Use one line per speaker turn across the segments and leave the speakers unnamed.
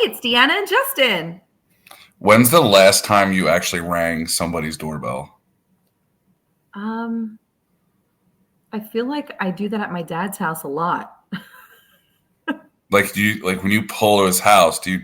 it's Deanna and Justin.
When's the last time you actually rang somebody's doorbell?
Um, I feel like I do that at my dad's house a lot.
Like, do you like when you pull to his house? Do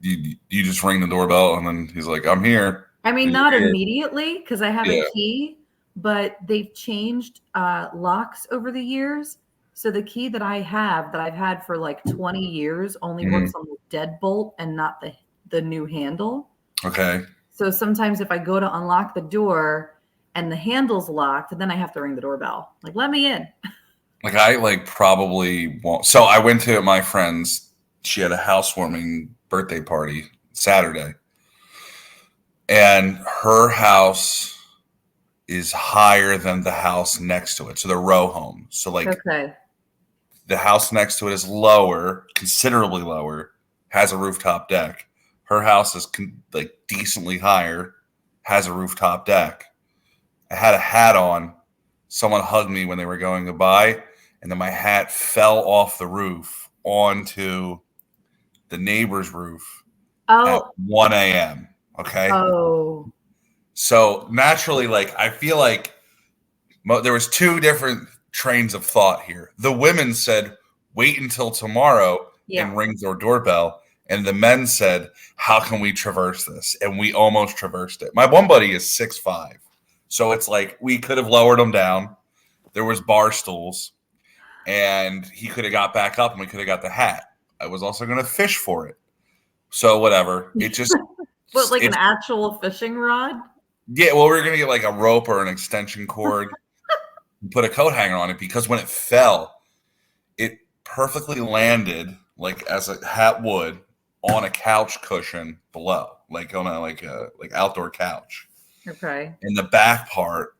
you just ring the doorbell and then he's like, "I'm here."
I mean,
And
not
you're here.
immediately because I have a
Yeah.
key, but they've changed locks over the years. So the key that I have that I've had for like 20 years only
Mhm.
works on the deadbolt and not the new handle.
Okay.
So sometimes if I go to unlock the door and the handle's locked, then I have to ring the doorbell. Like, let me in.
Like I probably won't. So I went to my friend's. She had a housewarming birthday party Saturday, and her house is higher than the house next to it. So they're row homes. So like
Okay.
the house next to it is lower, considerably lower, has a rooftop deck. Her house is like decently higher, has a rooftop deck. I had a hat on. Someone hugged me when they were going goodbye, and then my hat fell off the roof onto the neighbor's roof at
Oh,
1 a.m. Okay.
oh,
So naturally, like, I feel like there was two different trains of thought here. The women said, "Wait until tomorrow
yeah.
and ring their doorbell," and the men said, "How can we traverse this?" And we almost traversed it. My one buddy is 6'5", so it's like we could have lowered him down. There was bar stools, and he could have got back up, and we could have got the hat. I was also going to fish for it, so whatever. It just
But like an
it's
actual fishing rod?
yeah. Well, we were going to get like a rope or an extension cord, and put a coat hanger on it because when it fell, it perfectly landed like as a hat would on a couch cushion below, like on a like outdoor couch.
Okay.
In the back part,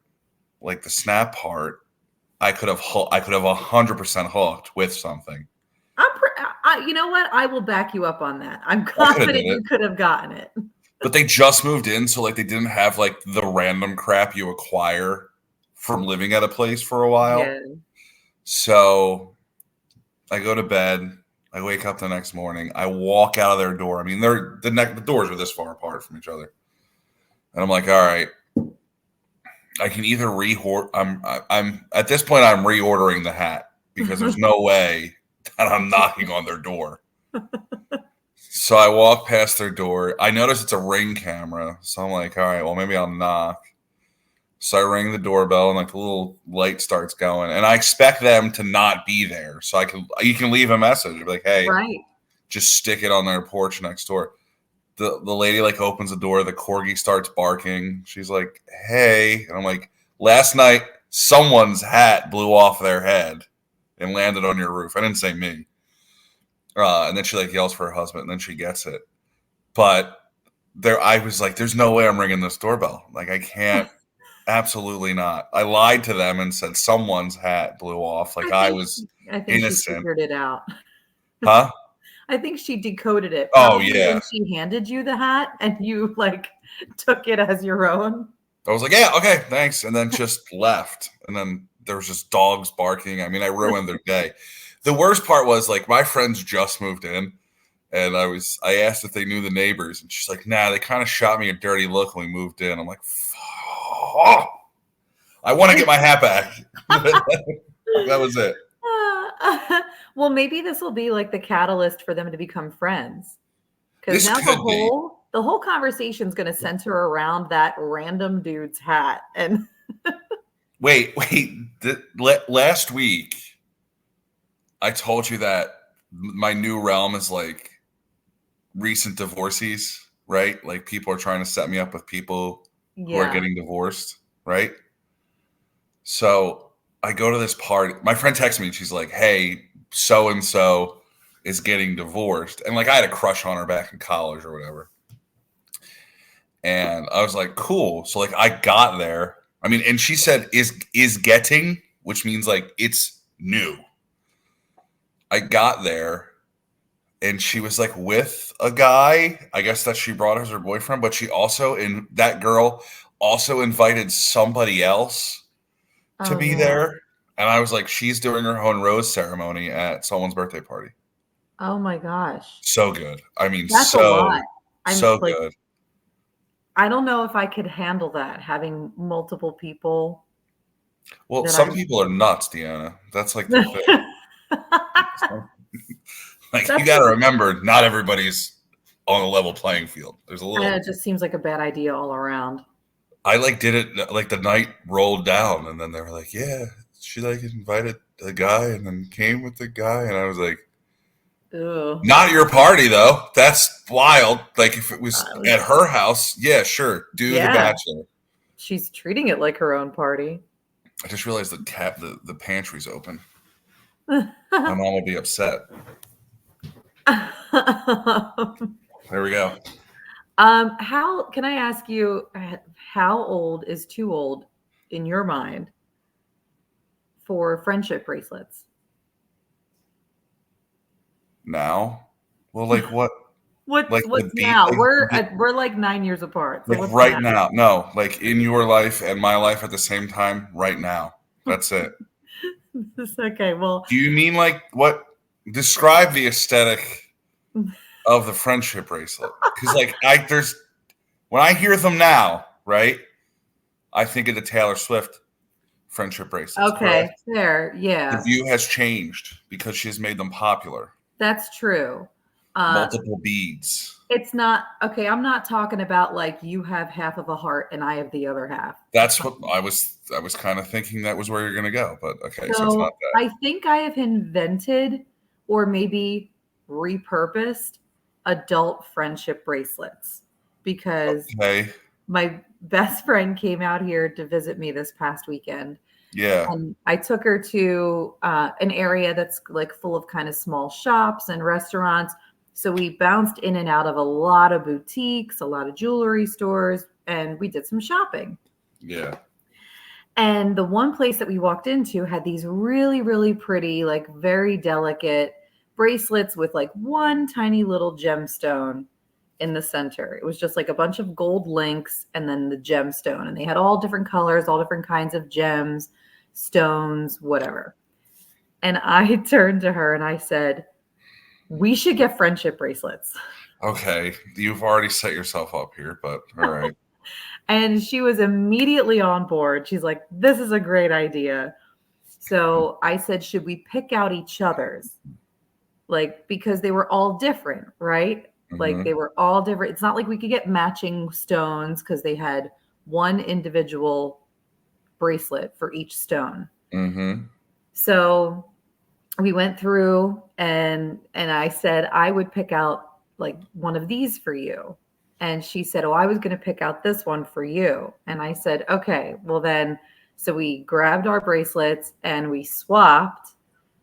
like the snap part, I could have 100% hooked with something.
You know what? I will back you up on that. I'm
I could have
confident
did
you
it,
could have gotten it.
but they just moved in, so like they didn't have like the random crap you acquire from living at a place for a while.
Yeah.
So I go to bed. I wake up the next morning. I walk out of their door. I mean, the doors are this far apart from each other, and I'm like, all right, I can either I'm at this point I'm reordering the hat because there's no way that I'm knocking on their door. So I walk past their door. I notice it's a Ring camera, so I'm like, all right, well maybe I'll knock. So I ring the doorbell and like the little light starts going, and I expect them to not be there. So you can leave a message, be like, hey,
Right.
just stick it on their porch next door. The lady like opens the door, the corgi starts barking. She's like, hey, and I'm like, last night someone's hat blew off their head and landed on your roof. I didn't say me. And then she like yells for her husband, and then she gets it. But I was like, there's no way I'm ringing this doorbell. Like I can't. Absolutely not. I lied to them and said someone's hat blew off. Like
I
I
think
was
I think she
innocent.
figured it out.
Huh?
I think she decoded it
Oh
probably when
yeah.
she handed you the hat and you like took it as your own.
I was like, yeah, okay, thanks, and then just left. And then there was just dogs barking. I mean, I ruined their day. The worst part was like my friends just moved in, and I asked if they knew the neighbors, and she's like, nah, they kind of shot me a dirty look when we moved in. I'm like, oh, I want to get my hat back. That was it.
Well, maybe this will be like the catalyst for them to become friends. Because
This
now
could be.
the whole conversation is going to center around that random dude's hat. And
Wait. Last week, I told you that my new realm is like recent divorcees, right? Like people are trying to set me up with people who are
yeah,
getting divorced, right? So I go to this party. My friend texts me and she's like, hey, so and so is getting divorced. And like I had a crush on her back in college or whatever. And I was like, cool. So like I got there. I mean, and she said is getting, which means like it's new. I got there and she was like with a guy. I guess that she brought as her boyfriend, but that girl also invited somebody else to
oh
be
no.
there. And I was like, she's doing her own rose ceremony at someone's birthday party.
Oh my gosh.
So good. I mean,
That's a lot. I'm
so
like,
good.
I don't know if I could handle that, having multiple people
Well,
that
some
I'm
people are nuts, Deanna. That's like the thing. Like you
That's
got to
just
remember, not everybody's on a level playing field. There's a
it
little.
just seems like a bad idea all around.
I like did it like the night rolled down, and then they were like, "Yeah, she like invited a guy, and then came with the guy," and I was like,
Ew.
"Not your party though. That's wild. Like if it was
Uh,
at her house, yeah, sure, do the
yeah,
bachelor."
she's treating it like her own party.
I just realized the pantry's open. My mom will be upset. There we go.
How can I ask you how old is too old in your mind for friendship bracelets?
Now, well, like what? Like
What's now? We're like 9 years apart. So
like
what's
right
now?
now. No, like in your life and my life at the same time, right now. That's it.
Okay, well,
Do you mean like what? Describe the aesthetic of the friendship bracelet. Because like there's when I hear them now, right? I think of the Taylor Swift friendship bracelets.
okay,
Correct.
fair,
The
yeah,
view has changed because she has made them popular.
that's true. Uh,
Multiple beads.
it's not okay. I'm not talking about like you have half of a heart and I have the other half.
That's what I was. I was kind of thinking that was where you're going to go, but okay, so it's not
So I think I have invented or maybe repurposed adult friendship bracelets
that.
because
Okay.
my best friend came out here to visit me this past weekend.
Yeah.
And I took her to an area that's like full of kind of small shops and restaurants. So we bounced in and out of a lot of boutiques, a lot of jewelry stores, and we did some shopping.
Yeah.
And the one place that we walked into had these really, really pretty, like very delicate bracelets with like one tiny little gemstone in the center. It was just like a bunch of gold links and then the gemstone. And they had all different colors, all different kinds of gems, stones, whatever. And I turned to her and I said, we should get friendship bracelets.
Okay. You've already set yourself up here, but all right.
And she was immediately on board. She's like, this is a great idea. So I said, should we pick out each other's? Like, because they were all different, right? Like,
Mm-hmm.
they were all different. It's not like we could get matching stones because they had one individual bracelet for each stone.
Mm-hmm.
So we went through and I said I would pick out like one of these for you. And she said, "Oh, I was going to pick out this one for you." And I said, "Okay, well then." So we grabbed our bracelets and we swapped.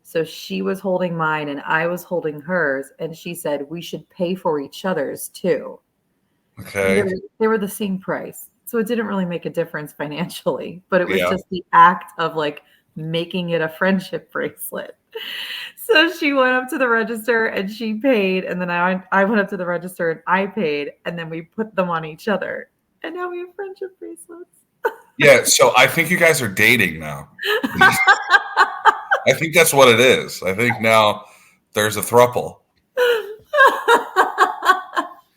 So she was holding mine and I was holding hers. And she said, "We should pay for each other's too." And
Okay.
they were the same price. So it didn't really make a difference financially, but it was
Yeah.
just the act of like making it a friendship bracelet. So she went up to the register and she paid. And then I went up to the register and I paid. And then we put them on each other. And now we have friendship bracelets.
Yeah. So I think you guys are dating now. I think that's what it is. I think now there's a throuple.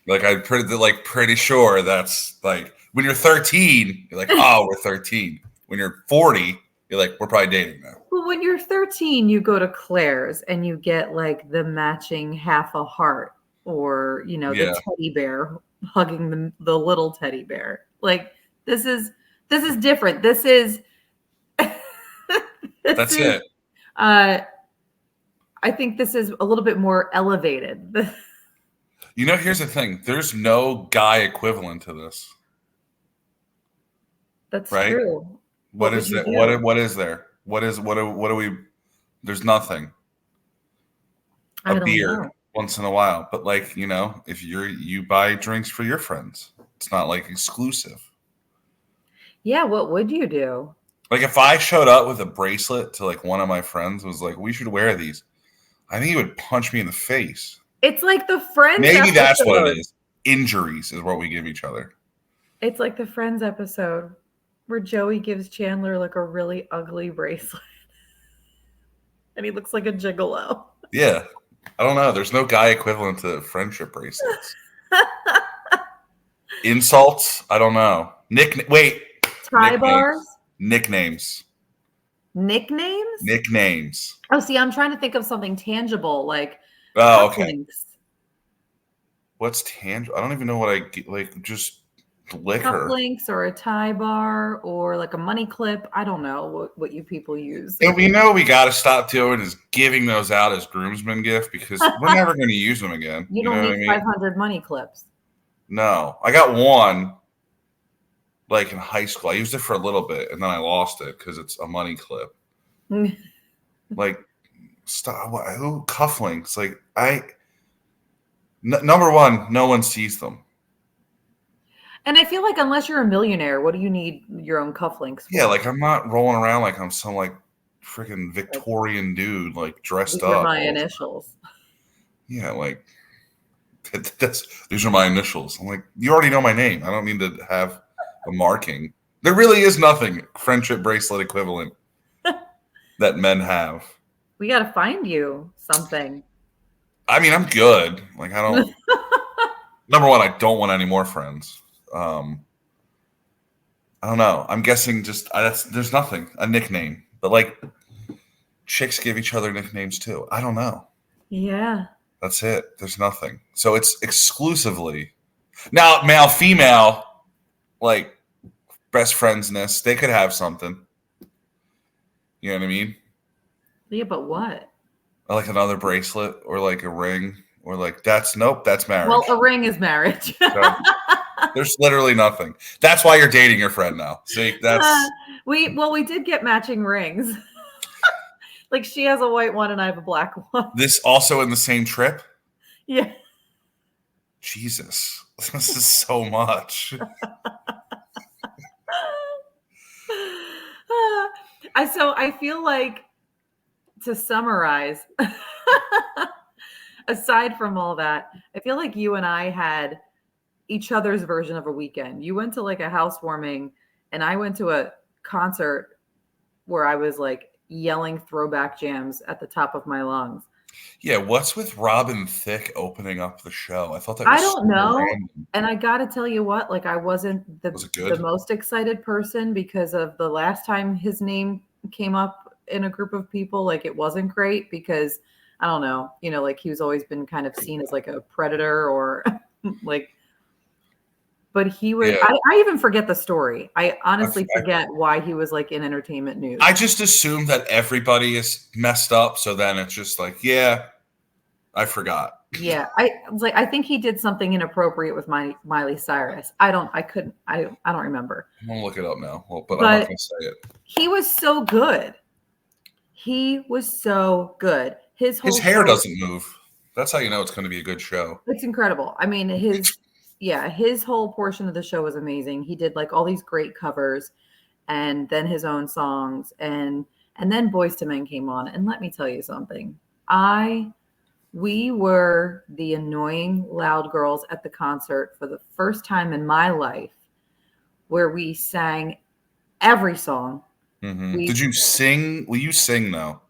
Like I'm pretty sure that's like when you're 13, you're like, oh, we're 13. When you're 40, you're like, we're probably dating now.
Well, when you're 13, you go to Claire's and you get like the matching half a heart or, the
Yeah.
teddy bear hugging the little teddy bear. Like this is different. This is this
That's
is
it.
uh I think this is a little bit more elevated.
Here's the thing. There's no guy equivalent to this,
That's
right?
true.
What
What would
is
you
that?
do?
What is there? What are we? There's nothing. A
I don't
beer
know.
once in a while, but like if you buy drinks for your friends, it's not like exclusive.
Yeah, what would you do?
Like if I showed up with a bracelet to like one of my friends was like, we should wear these. I think he would punch me in the face.
It's like the Friends
Maybe that's what it
episode.
is. Injuries is what we give each other.
It's like the Friends episode where Joey gives Chandler like a really ugly bracelet and he looks like a gigolo.
Yeah. I don't know. There's no guy equivalent to friendship bracelets. Insults? I don't know. Wait.
Tie bars?
Nicknames.
Nicknames?
Nicknames.
Oh, see, I'm trying to think of something tangible, like
Oh, okay.
cufflinks.
What's tangible? I don't even know what I like. Just liquor.
Cufflinks or a tie bar or like a money clip. I don't know what you people use.
And we know we got to stop doing is giving those out as groomsmen gift because we're never going to use them again.
You
You
don't
know
need
what I mean?
500 money clips.
No, I got one like in high school. I used it for a little bit and then I lost it because it's a money clip. Like, stop. Who cufflinks? Like, number one, no one sees them.
And I feel like unless you're a millionaire, what do you need your own cufflinks for?
Yeah, like I'm not rolling around like I'm some like freaking Victorian dude like dressed
These
up.
are my initials.
Yeah, like these are my initials. I'm like, you already know my name. I don't need to have a marking. There really is nothing friendship bracelet equivalent that men have.
We got to find you something.
I mean, I'm good. Like, I don't. Number one, I don't want any more friends. I don't know. I'm guessing just there's nothing a nickname, but like chicks give each other nicknames too. I don't know.
Yeah.
That's it. There's nothing. So it's exclusively now male, female, like best friendsness. They could have something. You know what I mean?
Yeah, but what?
Or like another bracelet, or like a ring, or like that's marriage.
Well, a ring is marriage.
So, there's literally nothing. That's why you're dating your friend now. See, that's
we did get matching rings. Like she has a white one and I have a black one.
this also in the same trip.
Yeah.
Jesus, this is so much.
So I feel like to summarize, aside from all that, I feel like you and I had each other's version of a weekend. You went to like a housewarming and I went to a concert where I was like yelling throwback jams at the top of my lungs.
Yeah, what's with Robin Thicke opening up the show? I thought that was
I don't
so
know.
random.
And I got to tell you what, like I wasn't
Was it good?
the most excited person because of the last time his name came up in a group of people. Like it wasn't great because I don't know, like he's always been kind of seen as like a predator or like, but he was,
Yeah.
I even forget the story. I honestly forget why he was like in entertainment news.
I just assume that everybody is messed up. So then it's just like, yeah, I forgot.
Yeah. I was like, I think he did something inappropriate with Miley Cyrus. I don't remember.
I'm going to look it up now, but I'm not going to say it.
He was so good. He was so good. His
hair doesn't move. That's how you know it's going to be a good show.
It's incredible. I mean, his whole portion of the show was amazing. He did like all these great covers and then his own songs and then Boyz II Men came on. And let me tell you something. We were the annoying loud girls at the concert for the first time in my life where we sang every song.
Mm-hmm. Did you sing? Well, you sing though.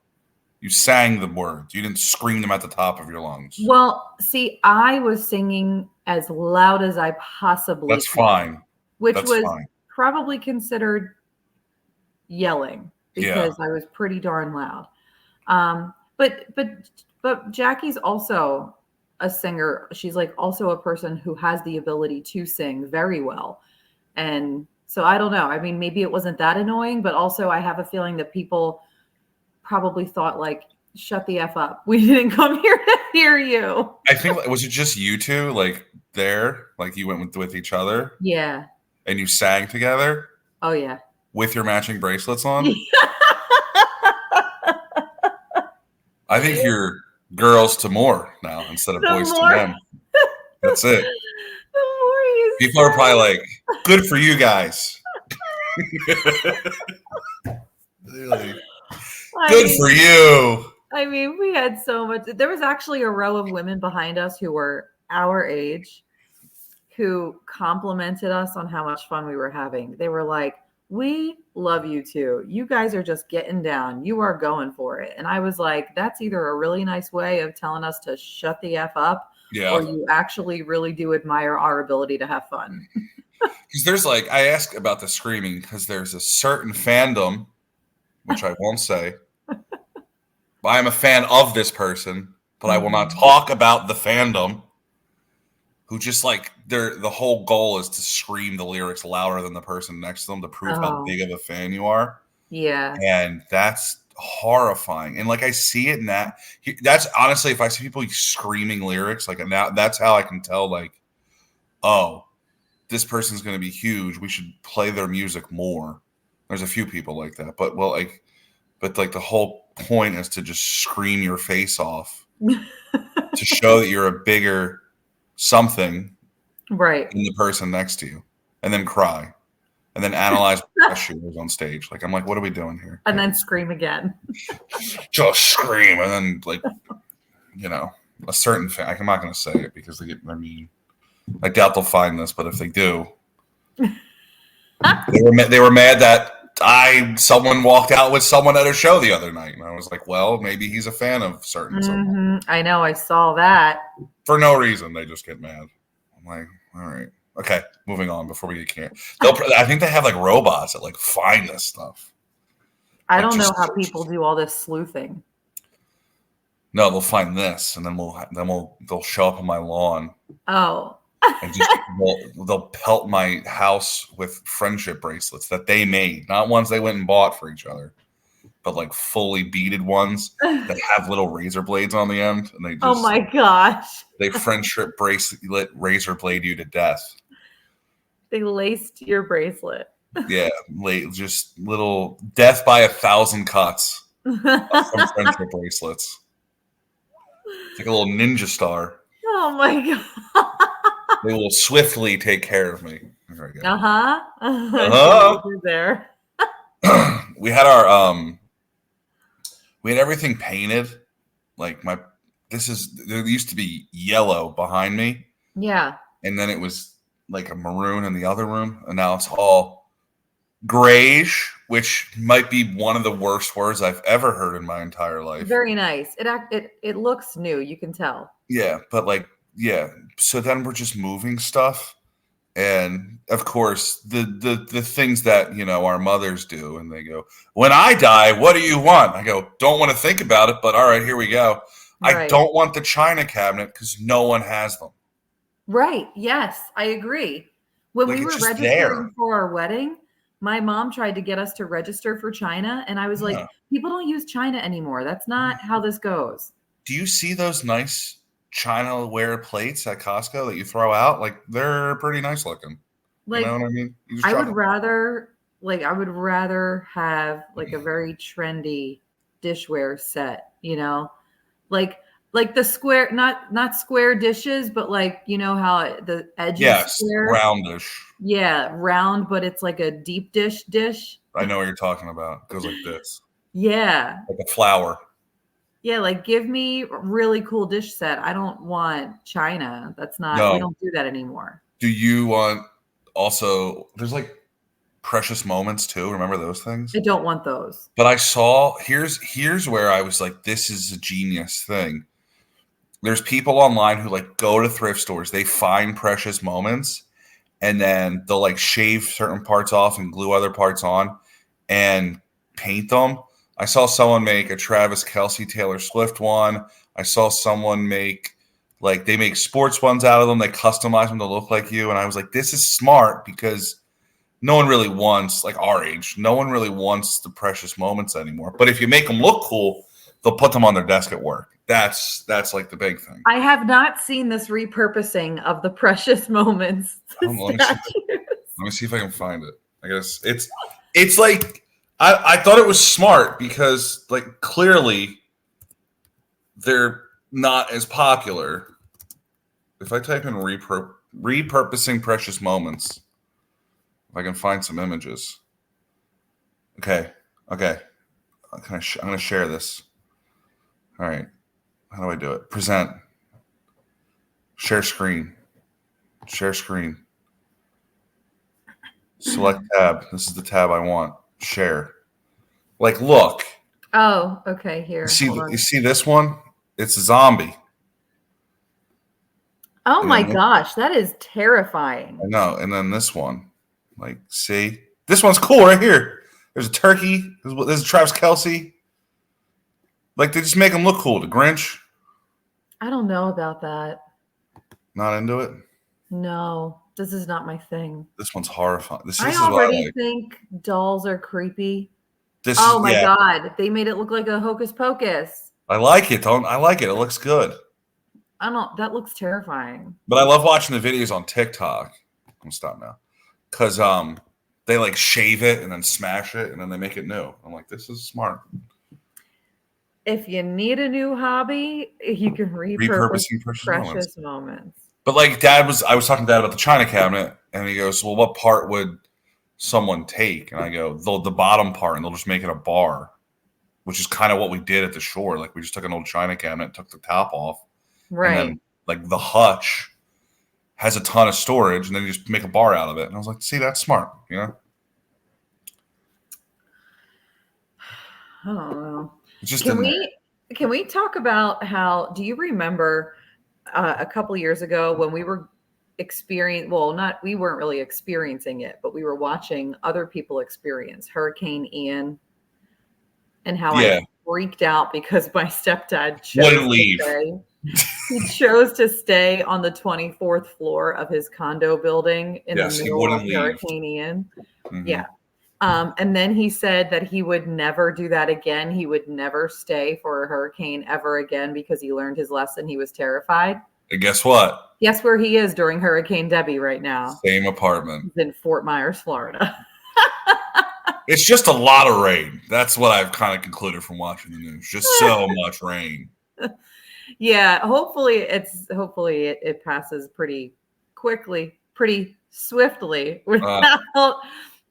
You sang the words. You didn't scream them at the top of your lungs.
Well, see, I was singing as loud as I possibly
That's could, fine.
Which was fine. Probably considered yelling because I was pretty darn loud. But Jackie's also a singer. She's like also a person who has the ability to sing very well. And so I don't know. I mean, maybe it wasn't that annoying, but also I have a feeling that people probably thought like, shut the F up. We didn't come here to hear you.
I think, was it just you two like there? Like you went with each other?
Yeah.
And you sang together?
Oh, yeah.
With your matching bracelets on? I think you're girls to more now instead of boys to men. That's it. People are probably like, good for you guys. Really? Good for you.
I mean, we had so much. There was actually a row of women behind us who were our age who complimented us on how much fun we were having. They were like, we love you too. You guys are just getting down. You are going for it. And I was like, that's either a really nice way of telling us to shut the F up,
Yeah.
or you actually really do admire our ability to have fun.
Because there's like, I ask about the screaming because there's a certain fandom, which I won't say. I am a fan of this person, but I will not
Mhm.
talk about the fandom. Who just like the whole goal is to scream the lyrics louder than the person next to them to prove how
Oh,
big of a fan you are.
yeah.
And that's horrifying. And like I see it in that. That's honestly, if I see people screaming lyrics, like now, that's how I can tell. Like, oh, this person's going to be huge. We should play their music more. There's a few people like that, but like the whole point is to just scream your face off to show that you're a bigger something
Right.
than the person next to you, and then cry, and then analyze shoes on stage. Like I'm like, what are we doing here?
And then scream again.
Just scream, and then like a certain fan. I'm not going to say it because they get. I mean, I doubt they'll find this, but if they do, they were mad that someone walked out with someone at a show the other night, and I was like, well, maybe he's a fan of certain someone.
I know. I saw that.
For no reason. They just get mad. I'm like, all right, okay, moving on before we get canceled. I think they have like robots that like find this stuff.
I
Like
don't know
just
how people do all this sleuthing.
no, they'll find this, and then they'll show up on my lawn
Oh,
and just they'll pelt my house with friendship bracelets that they made, not ones they went and bought for each other, but like fully beaded ones that have little razor blades on the end, and they
oh
just
my gosh.
they friendship bracelet razor blade you to death.
They laced your bracelet.
Yeah, just little death by 1,000 cuts from friendship bracelets. It's like a little ninja star.
Oh my god.
They will swiftly take care of me. There we go.
Uh-huh.
Uh-huh.
There.
We had our we had everything painted. Like there used to be yellow behind me,
Yeah.
and then it was like a maroon in the other room, and now it's all grayish, which might be one of the worst words I've ever heard in my entire life.
Very nice. It looks new, you can tell.
Yeah, but like yeah. So then we're just moving stuff, and of course the things that our mothers do, and they go, "When I die, what do you want?" I go, "Don't want to think about it, but all right, here we go." I
Right.
don't want the china cabinet because no one has them.
Right. Yes, I agree. When
Like
we
it's
were
just there.
registering for our wedding, my mom tried to get us to register for China, and I was like,
Yeah.
people don't use China anymore. That's not how this goes.
Do you see those nice China-ware plates at Costco that you throw out? Like they're pretty nice looking. You know
Like,
what I mean? You just
I
drop
would
them.
rather I would rather have like a very trendy dishware set, Like the square, not square dishes, but like how the edge is
Yes,
square.
roundish.
Yeah, round, but it's like a deep dish.
I know what you're talking about. It goes like this,
Yeah.
like a flower.
Yeah, like give me a really cool dish set. I don't want China. We
No.
don't do that anymore.
Do you want also? There's like precious moments too. Remember those things?
I don't want those.
But I saw here's where I was like, this is a genius thing. There's people online who like go to thrift stores. They find precious moments, and then they'll like shave certain parts off and glue other parts on and paint them. I saw someone make a Travis Kelce Taylor Swift one. I saw someone make they make sports ones out of them. They customize them to look like you. And I was like, this is smart because no one really wants, like our age, no one really wants the precious moments anymore. But if you make them look cool, they'll put them on their desk at work. That's like the big thing.
I have not seen this repurposing of the precious moments statues.
Let me see if I can find it. I guess it's like I thought it was smart because like clearly they're not as popular. If I type in repurposing precious moments, if I can find some images. Okay. I'm going to share this. All right. How do I do it? Present. Share screen. Share screen. Select tab. This is the tab I want. Share. Like, look.
Oh, okay. Here, hold
You
on.
see this one? It's a zombie.
Oh
And
my
then
gosh, that is terrifying.
I know. And then this one. Like, see? This one's cool right here. There's a turkey. There's Travis Kelce. Like, they just make him look cool. The Grinch.
I don't know about that.
Not into it.
No, this is not my thing.
This one's horrifying. This
I
is what I
already
like.
think dolls are creepy.
This
Oh
is
my God, they made it look like a hocus pocus.
I like it. I like it. It looks good.
I don't, that looks terrifying.
But I love watching the videos on TikTok. I'm gonna stop now. Cause they like shave it and then smash it and then they make it new. I'm like, this is smart.
If you need a new hobby, you can repurpose
Repurposing
precious moments.
But like I was talking to Dad about the china cabinet, and he goes, well, what part would someone take? And I go, the bottom part, and they'll just make it a bar, which is kind of what we did at the shore. Like we just took an old china cabinet, took the top off,
Right.
and then like the hutch has a ton of storage, and then you just make a bar out of it. And I was like, see, that's smart, you know?
I don't know.
It's just
Can we talk about how, do you remember a couple years ago when we were we weren't really experiencing it, but we were watching other people experience Hurricane Ian, and how I freaked out because my stepdad
wouldn't leave.
He chose to stay on the 24th floor of his condo building in the middle of Hurricane Ian. Mm-hmm. Yeah. And then he said that he would never do that again. He would never stay for a hurricane ever again because he learned his lesson. He was terrified.
And guess what?
Guess where he is during Hurricane Debbie right now?
Same apartment.
He's in Fort Myers, Florida.
It's just a lot of rain. That's what I've kind of concluded from watching the news. Just so much rain.
Yeah, hopefully it passes pretty quickly, pretty swiftly without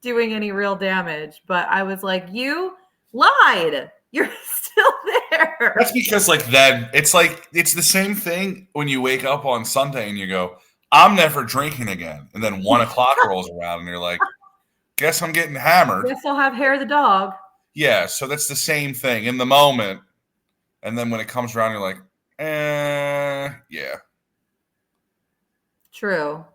doing any real damage. But I was like, you lied. You're still there.
That's because then it's the same thing when you wake up on Sunday and you go, I'm never drinking again. And then 1 o'clock rolls around and you're like, guess I'm getting hammered.
Guess I'll have Hair the dog.
Yeah, so that's the same thing in the moment. And then when it comes around, you're like, yeah.
True.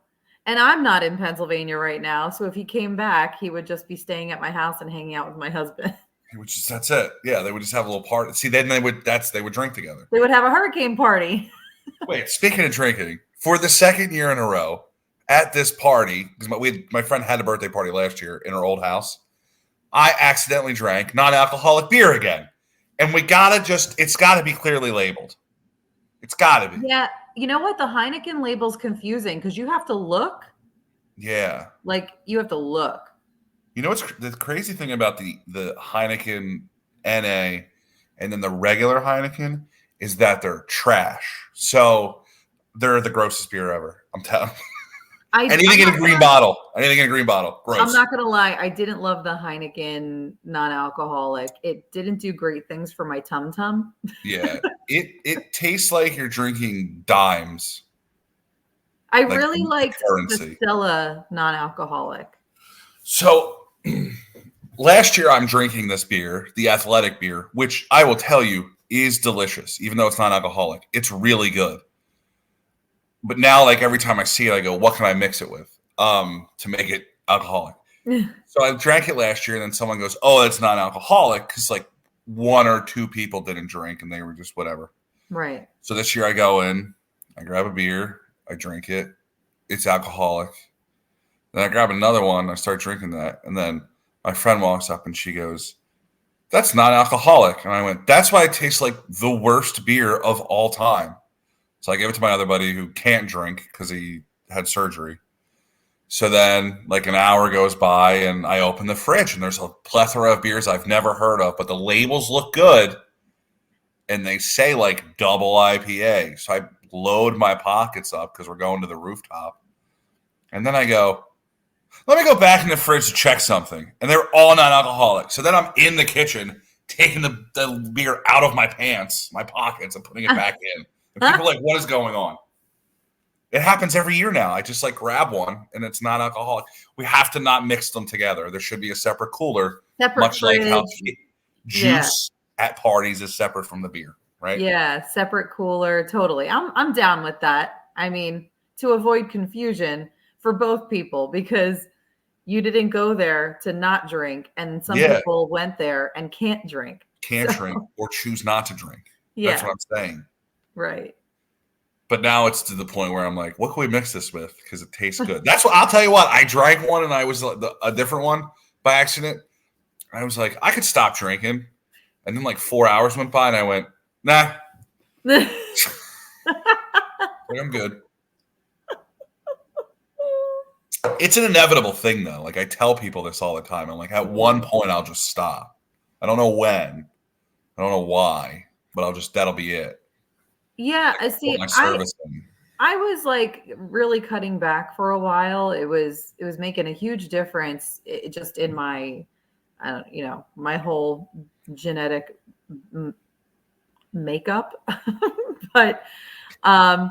And I'm not in Pennsylvania right now. So if he came back, he would just be staying at my house and hanging out with my husband.
That's it. Yeah, they would just have a little party. See, then they would drink together.
They would have a hurricane party.
Wait, speaking of drinking, for the second year in a row at this party, because my friend had a birthday party last year in her old house, I accidentally drank non-alcoholic beer again. And it's gotta be clearly labeled. It's gotta be.
Yeah. You know what? The Heineken label's confusing because you have to look.
Yeah.
Like you have to look.
You know what's the crazy thing about the Heineken NA and then the regular Heineken is that they're trash. So they're the grossest beer ever. I'm telling you. Anything in a green bottle. Gross.
I'm not going to lie. I didn't love the Heineken non-alcoholic. It didn't do great things for my tum-tum.
Yeah. It tastes like you're drinking dimes.
I really liked the Stella non-alcoholic.
So last year I'm drinking this beer, the Athletic beer, which I will tell you is delicious, even though it's not alcoholic. It's really good. But now, every time I see it, I go, what can I mix it with to make it alcoholic? So I drank it last year, and then someone goes, oh, it's not alcoholic because 1 or 2 people didn't drink, and they were just whatever.
Right.
So this year I go in, I grab a beer, I drink it. It's alcoholic. Then I grab another one, I start drinking that, and then my friend walks up and she goes, that's not alcoholic. And I went, that's why it tastes like the worst beer of all time. So I gave it to my other buddy who can't drink because he had surgery. So then an hour goes by and I open the fridge and there's a plethora of beers I've never heard of, but the labels look good and they say double IPA. So I load my pockets up because we're going to the rooftop. And then I go, let me go back in the fridge to check something. And they're all non-alcoholic. So then I'm in the kitchen taking the beer out of my pants, my pockets, and putting it back in. And people are like, what is going on? It happens every year now. I just like grab one and it's not alcoholic. We have to not mix them together. There should be a separate cooler,
Separate
much like how
fridge. Yeah.
juice at parties is separate from the beer, right?
Yeah, separate cooler, totally. I'm down with that. I mean, to avoid confusion for both people because you didn't go there to not drink and some
Yeah,
people went there and can't drink.
can't
So,
drink or choose not to drink. That's
yeah,
what I'm saying.
right.
But now it's to the point where I'm like, what can we mix this with? Because it tastes good. That's what I'll tell you what. I drank one and I was a different one by accident. I was like, I could stop drinking. And then like 4 hours went by and I went, nah, I'm good. It's an inevitable thing though. Like I tell people this all the time. I'm like, at one point I'll just stop. I don't know when. I don't know why, but that'll be it.
Yeah, I see.
My service.
I was like really cutting back for a while. It was making a huge difference just in my, I don't, my whole genetic makeup. But I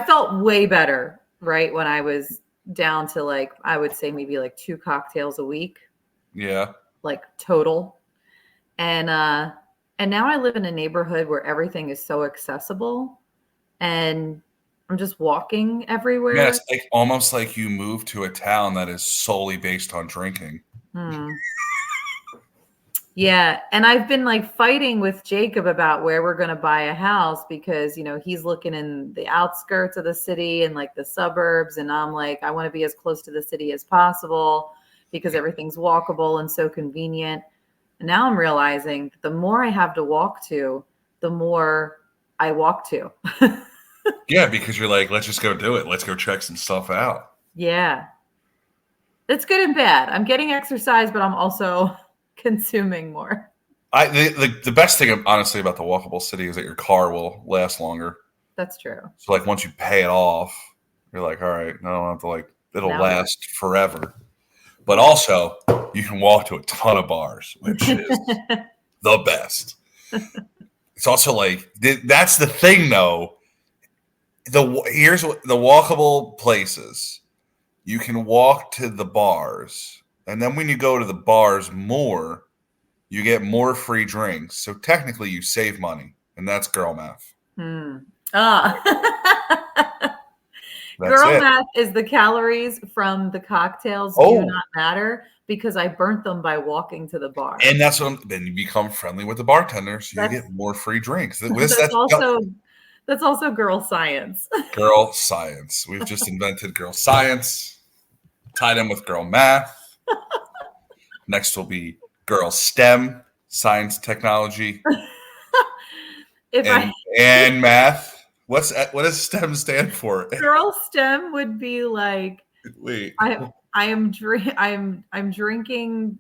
felt way better, right, when I was down to like, I would say maybe like 2 cocktails a week.
Yeah.
Like total. And now I live in a neighborhood where everything is so accessible and I'm just walking everywhere.
Yeah, it's like almost like you moved to a town that is solely based on drinking.
Yeah, and I've been like fighting with Jacob about where we're going to buy a house because, he's looking in the outskirts of the city and like the suburbs. And I'm like, I want to be as close to the city as possible because everything's walkable and so convenient. And now I'm realizing that the more I have to walk to, the more I walk to.
Yeah, because you're like, let's just go do it. Let's go check some stuff out.
Yeah. It's good and bad. I'm getting exercise, but I'm also consuming more.
The best thing, honestly, about the walkable city is that your car will last longer.
That's true.
So, like, once you pay it off, you're like, all right, no, I don't have to, like, it'll last forever. But also, you can walk to a ton of bars, which is the best. It's also like, that's the thing, though. Here's what the walkable places. You can walk to the bars. And then when you go to the bars more, you get more free drinks. So technically you save money. And that's girl math.
Girl math is the calories from the cocktails do not matter because I burnt them by walking to the bar.
And that's then you become friendly with the bartenders. So you get more free drinks.
That's also girl science.
Girl science. We've just invented girl science, tied in with girl math. Next will be girl STEM, science, technology, and math. What does STEM stand for?
Girl STEM would be like,
wait,
I'm drinking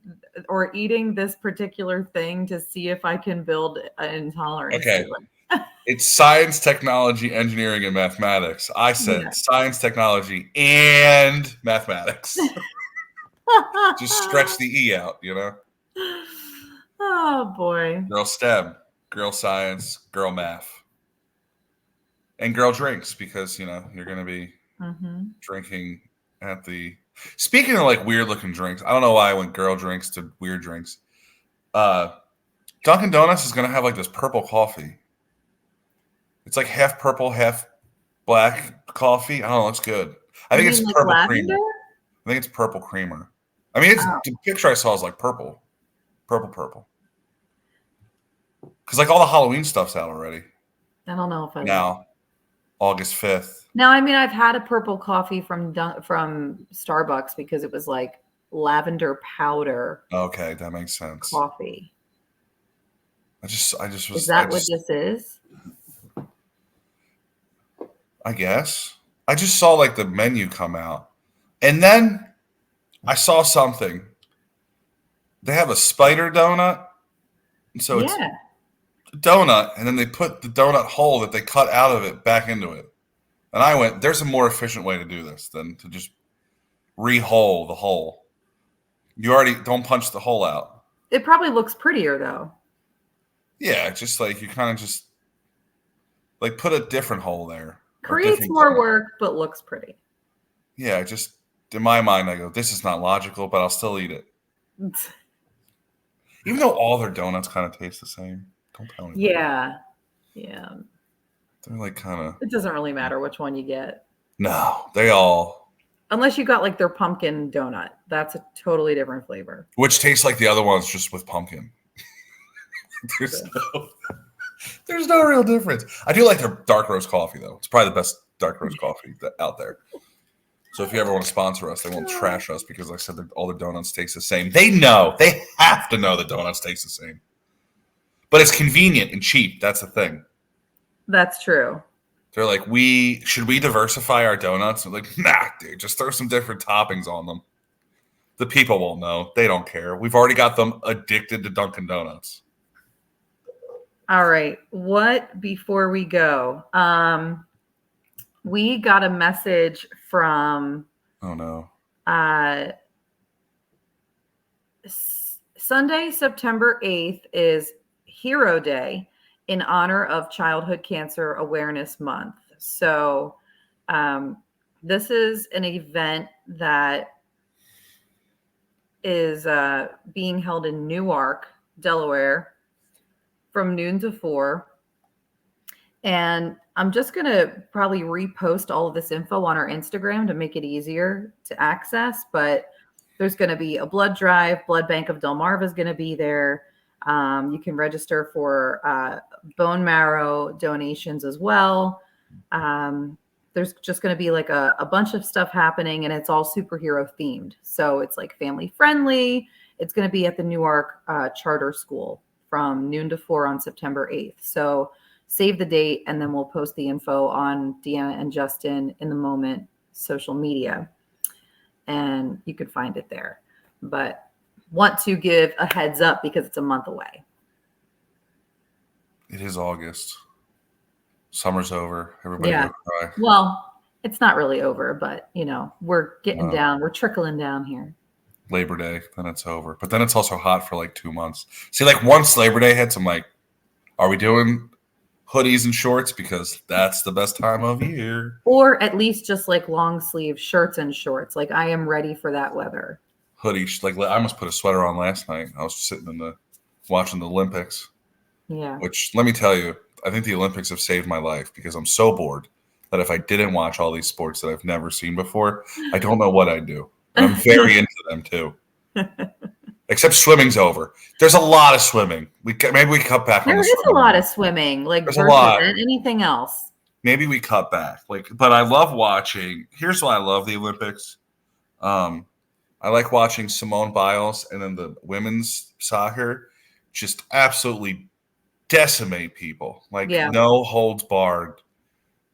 or eating this particular thing to see if I can build an intolerance.
Okay. It's science, technology, engineering, and mathematics. I said science, technology, and mathematics. Just stretch the E out,
Oh, boy.
Girl STEM, girl science, girl math. And girl drinks because, you're going to be drinking at the... Speaking of, like, weird-looking drinks, I don't know why I went girl drinks to weird drinks. Dunkin' Donuts is going to have, like, this purple coffee. It's like half purple, half black coffee. I don't know. It's good. I think it's purple creamer. I think it's purple creamer. I mean, the picture I saw is like purple. Purple. Because like all the Halloween stuff's out already.
I don't know if I
now, August 5th.
Now, I mean, I've had a purple coffee from Starbucks because it was like lavender powder.
Okay, that makes sense.
Coffee.
I just was.
Is that what this is?
I guess. I just saw like the menu come out. And then I saw something. They have a spider donut. So it's a donut, and then they put the donut hole that they cut out of it back into it. And I went, there's a more efficient way to do this than to just re-hole the hole. You already don't punch the hole out.
It probably looks prettier though.
Yeah, just like you kind of just like put a different hole there.
Creates more work, but looks pretty.
Yeah, just in my mind, I go, this is not logical, but I'll still eat it. Even though all their donuts kind of taste the same. Don't tell me.
Yeah.
They're like kind of.
It doesn't really matter which one you get.
No, they all.
Unless you got like their pumpkin donut. That's a totally different flavor.
Which tastes like the other ones, just with pumpkin. There's no real difference. I do like their dark roast coffee, though. It's probably the best dark roast coffee out there. So if you ever want to sponsor us, they won't trash us because I said that all the donuts taste the same. They know. They have to know the donuts taste the same. But it's convenient and cheap. That's the thing.
That's true.
They're like, should we diversify our donuts? I'm like, nah, dude, just throw some different toppings on them. The people won't know. They don't care. We've already got them addicted to Dunkin' Donuts.
All right. What before we go? We got a message from Sunday, September 8th is Hero Day in honor of Childhood Cancer Awareness Month. So this is an event that is being held in Newark, Delaware, from noon to 4. And I'm just going to probably repost all of this info on our Instagram to make it easier to access. But there's going to be a blood drive. Blood Bank of Delmarva is going to be there. You can register for bone marrow donations as well. There's just going to be like a bunch of stuff happening, and it's all superhero themed. So it's like family friendly. It's going to be at the Newark Charter School from noon to 4 on September 8th. So save the date, and then we'll post the info on Deanna and Justin in the Moment social media, and you can find it there. But want to give a heads up because it's a month away.
It is August. Summer's over. Everybody will cry.
Well, it's not really over, but we're getting down. We're trickling down here.
Labor Day, then it's over. But then it's also hot for like 2 months. See, like once Labor Day hits, I'm like, are we doing hoodies and shorts? Because that's the best time of year.
Or at least just like long sleeve shirts and shorts. Like I am ready for that weather.
Hoodie, like I almost put a sweater on last night. I was sitting watching the Olympics.
Yeah.
Which, let me tell you, I think the Olympics have saved my life because I'm so bored that if I didn't watch all these sports that I've never seen before, I don't know what I'd do. And I'm very into them too. Except swimming's over. There's a lot of swimming. Maybe we cut back on the swimming.
There is a lot of swimming. Like
there's a lot.
Anything else?
Maybe we cut back. But I love watching. Here's why I love the Olympics. I like watching Simone Biles and then the women's soccer just absolutely decimate people. No holds barred.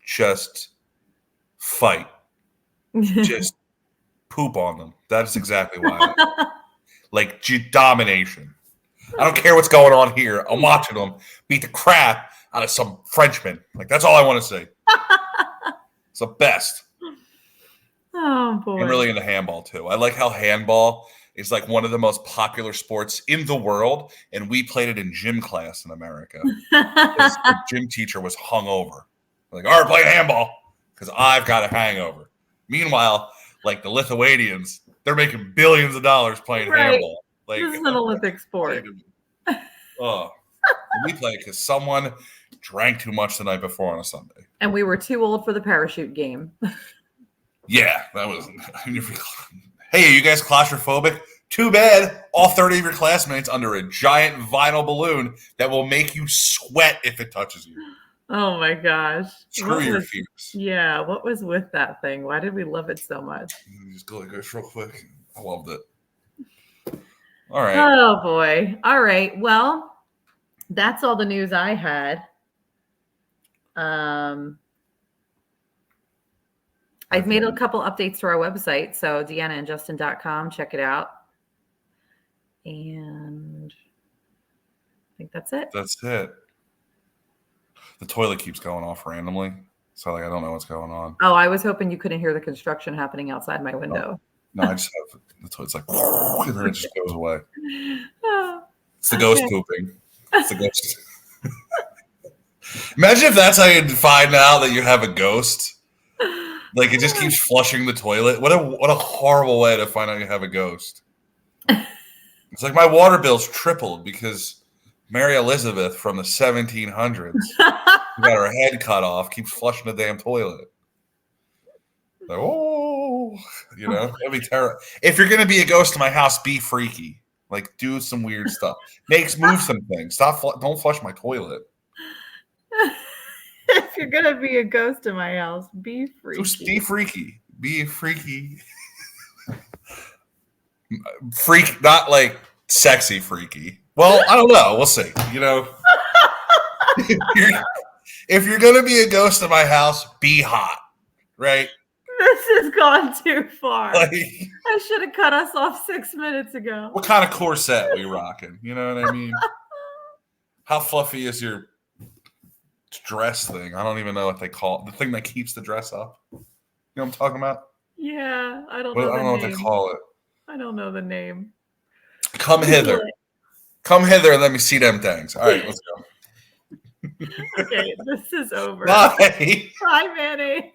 Just fight. Just poop on them. That is exactly why. Domination. I don't care what's going on here. I'm watching them beat the crap out of some Frenchman. That's all I want to say. It's the best.
Oh, boy.
I'm really into handball, too. I like how handball is one of the most popular sports in the world, and we played it in gym class in America. The gym teacher was hungover. All right, play handball because I've got a hangover. Meanwhile, the Lithuanians, they're making billions of dollars playing handball.
This is an Olympic sport.
We play because someone drank too much the night before on a Sunday.
And we were too old for the parachute game.
Yeah, that was. Hey, are you guys claustrophobic? Too bad. All 30 of your classmates under a giant vinyl balloon that will make you sweat if it touches you.
Oh my gosh.
Screw your fears.
Yeah, what was with that thing? Why did we love it so much?
Just go like this real quick. I loved it. All right.
Oh boy. All right. Well, that's all the news I had. I've made a couple updates to our website, so deannaandjustin.com. Check it out. And I think that's it.
That's it. The toilet keeps going off randomly, so I don't know what's going on.
Oh, I was hoping you couldn't hear the construction happening outside my window.
No, I just have the toilet's and then it just goes away. It's the ghost pooping. It's the ghost. Imagine if that's how you find out that you have a ghost. Like it just keeps flushing the toilet. What a horrible way to find out you have a ghost. It's like my water bill's tripled because Mary Elizabeth from the 1700s who got her head cut off keeps flushing the damn toilet. Like, oh, that'd be terrible. If you're gonna be a ghost in my house, be freaky. Like, do some weird stuff. Move some things. Don't flush my toilet.
If you're gonna be a ghost in my house, be freaky.
Just be freaky. Be freaky. Freak, not like sexy freaky. Well, I don't know. We'll see. If you're gonna be a ghost in my house, be hot, right?
This has gone too far.
Like,
I should have cut us off 6 minutes ago.
What kind of corset we rocking? You know what I mean? How fluffy is your dress thing? I don't even know what they call it. The thing that keeps the dress up. You know what I'm talking about?
Yeah, I don't know.
I don't know what they call it.
I don't know the name.
Come hither. Come hither and let me see them things. All right, let's go.
Okay, this is over.
Bye.
Bye, mayonnaise.